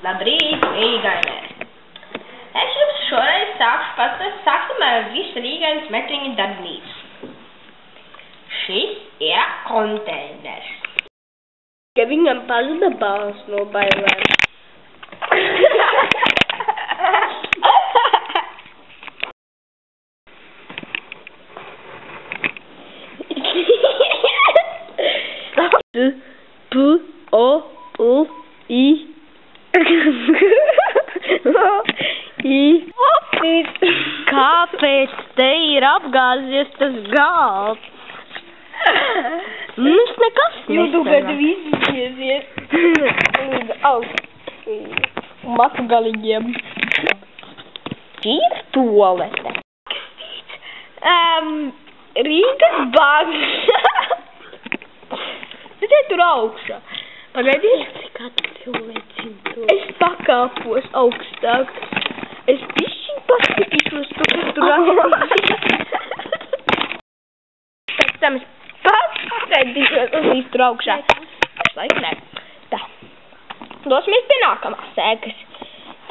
Labrīt, Rīgainē! Es jums šoreiz sāksim ar visu Rīgainas metriņu darbnīcu. Šis ir konteiners. Ka viņam pazuda balss no bailēm. Kāpēc te ir apgāzies tas galds? Mums nekas Jūtu, kad viss iezies līdz augstu matu galiņiem. Šī ir tualete. Rīgas banka. Bet te tur augšā. Pagaidiet, Kā tu cilvēcim to? es pakāpos augstāk. Es bišķiņ paskatīšos, kas tur atrast. Pēc tam es paskatīšos uz līdz tur augšā. Pašlaik nē. Tā. Dosimies pie nākamās sēkas.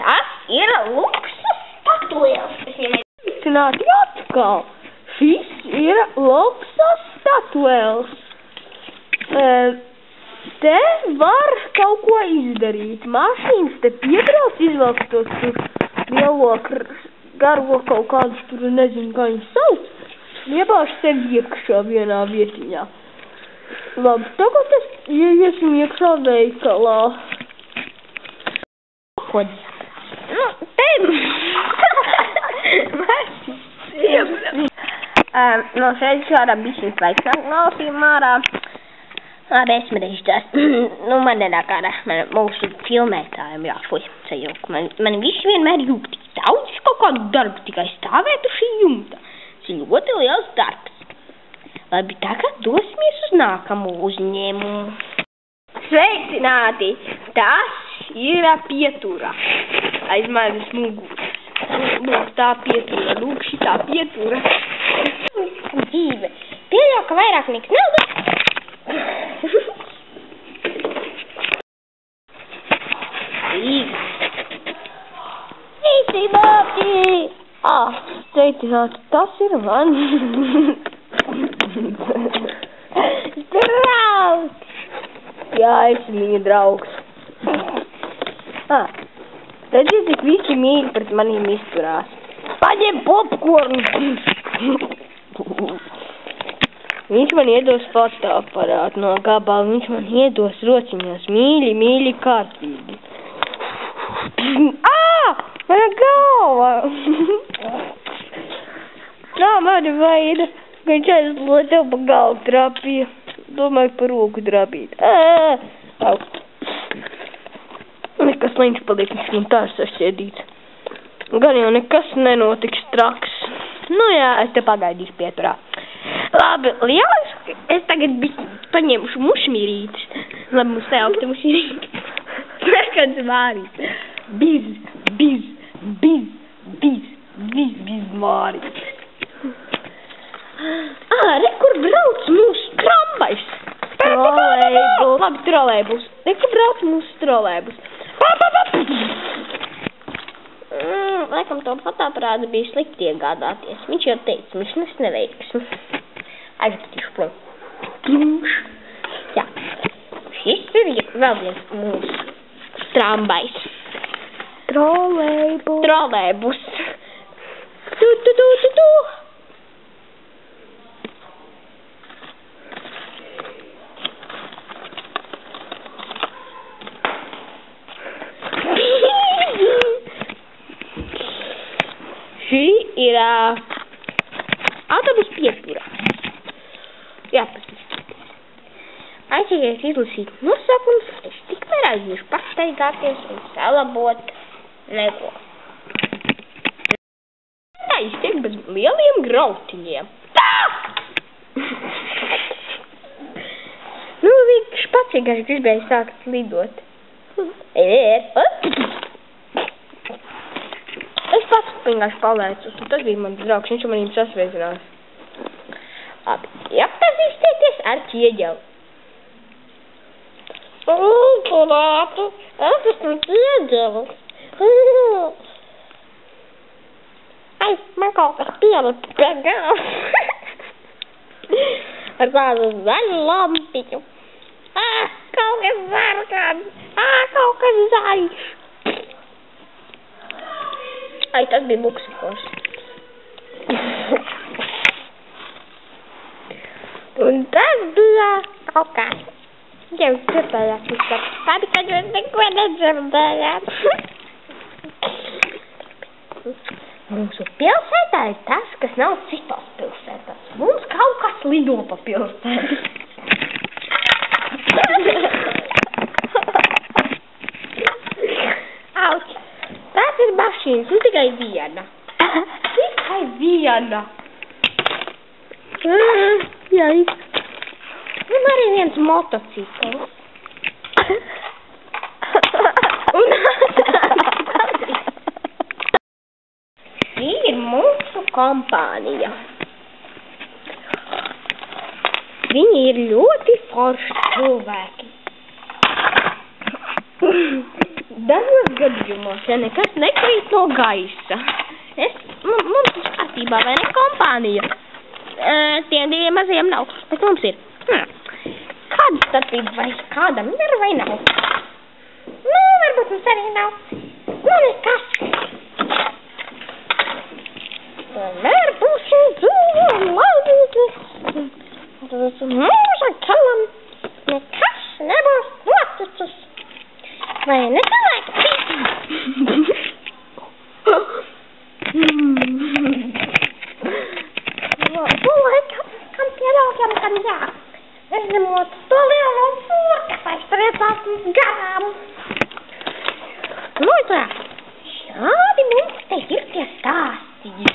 Tas ir luksus statuēls. Es viņam Vicināti atkal. Šis ir luksus statuēls. Te var kaut ko izdarīt. Mašīnas te piebrauc, izvelk to tur lielo garo kaut kādus tur, nezinu, kā viņu sauc. Iebāž sevi iekšā vienā vietiņā. Labi, tagad es iesim iekšā veikalā. Ko nu, te... No šeit šādā bišķiņ sveiksnāk klausījumā ārā. Labi, esmu režģās. Nu, man nenākādā, mūsu filmētājiem jāfuj sajūk. Man viss vienmēr jūtīs. Daudz kaut kādu darbu tikai stāvēt uz šī jumta. Tas ir ļoti liels darbs. Labi, tagad dosimies uz nākamo uzņēmumu. Sveicināti! Tas ir pietura. Aiz manis muguras. Lūk, tā pietura. Lūk, šitā pietura. Dzīve. Pieļauj, ka vairāk nekas nav. Visi bāpti! Sveicināti, tas ir man. Draugs! Jā, es viņa draugs. Redziet, cik visi mīļi pret maniem izturās. Paņem popkornu! Viņš man iedos fotoaparātu no gabala, viņš man iedos rociņos mīļi, kārtīgi. Mana galva! Nā, mana vaina, ka viņš aizlo tev pa galvu trapīja. Domāju par roku trapīt. Nekas līņš paliek, viņš man tā ir sašķiedīts. Gan jau nekas nenotiks traks. Nu jā, es te pagaidīšu pieturā. Labi, lieliski. Es tagad paņemšu mušmīrītes. Labi, mums te augsta mušmīrītes. Kāds vārīs. Biz, mārītes. Re, kur brauc mūsu tramvajs. Trolejbus. Labi, trolejbus. Re, kur brauc mūsu trolejbus. Laikam to fotoaparātu bija slikti iegādāties. Viņš jau teica, viņš neveiksmi. Aizskatīšu prom. Jā. Šis ir vēl viens mūsu tramvajs. Trolejbus. Tu. Šī ir autobus pietura. Jā, pasīstīties. Aizieties izlasīt nosaukumus, es tikmēr aiziešu pastaigāties un salabot neko. Tā iztiek bez lieliem grautiņiem. Tā! Nu, viņš pats vienkārši gribēja sākt lidot. Es pats vienkārši palēcu, un tas bija mans draugs, viņš manīm sasveicinās. Labi, iepazīstieties ar ķieģeli. Turētu, es esmu ieģelis. Ai, man kaut kas pielika pie galva. Ar tādu zaļu lampiņu. Kaut kas sarkans. Kaut kas zaļš. Ai, tas bija Luksemburgs. Un tas bija kaut kas. Jau dzirdējāt vispār. Tādi, ka jūs neko nedzirdējāt. Mūsu pilsētā ir tas, kas nav citās pilsētās. Mums kaut kas lido pa pilsētu. Auč, tās ir mašīnas, un tikai viena. Tikai viena. Jai. Un arī viens motocikls. Šī ir mūsu kompānija. Viņi ir ļoti forši cilvēki. Dažos gadījumos, ja nekas nekrīt no gaisa. Mums ir kārtībā, vai ne kompānija? Tiem diviem mazajiem nav, bet mums ir. Kāda starpība, vai kādam ir vai nav? Nu, varbūt mums arī nav. Nu, nekas. Tomēr būsim dzīvi un laimīgi. Mūsu kalam nekas nebūs noticis. Vai ne cilvēki? Kam pieraugam, kam jā. Aizņemot to lielo furku, aizpriecāties garām. Nu, tā, šādi mums te ir tie stāstīgi.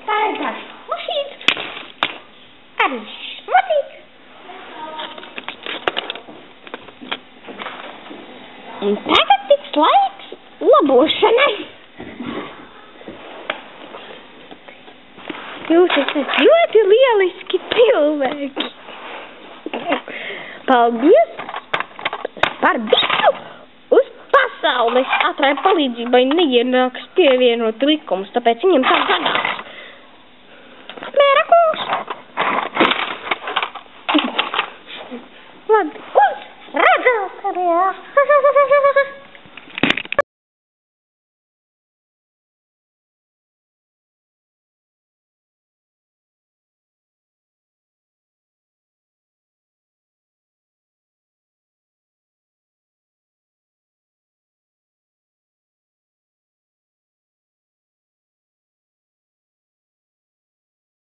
Tā ir daži mašīnas, arī šmatīgs. Un tagad tiks laiks labošanai. Jūs esat ļoti lieliski cilvēki. Paldies par visu uz pasaules. Ātrai palīdzībai neienāks pievienot likumus, tāpēc viņam tā gadās.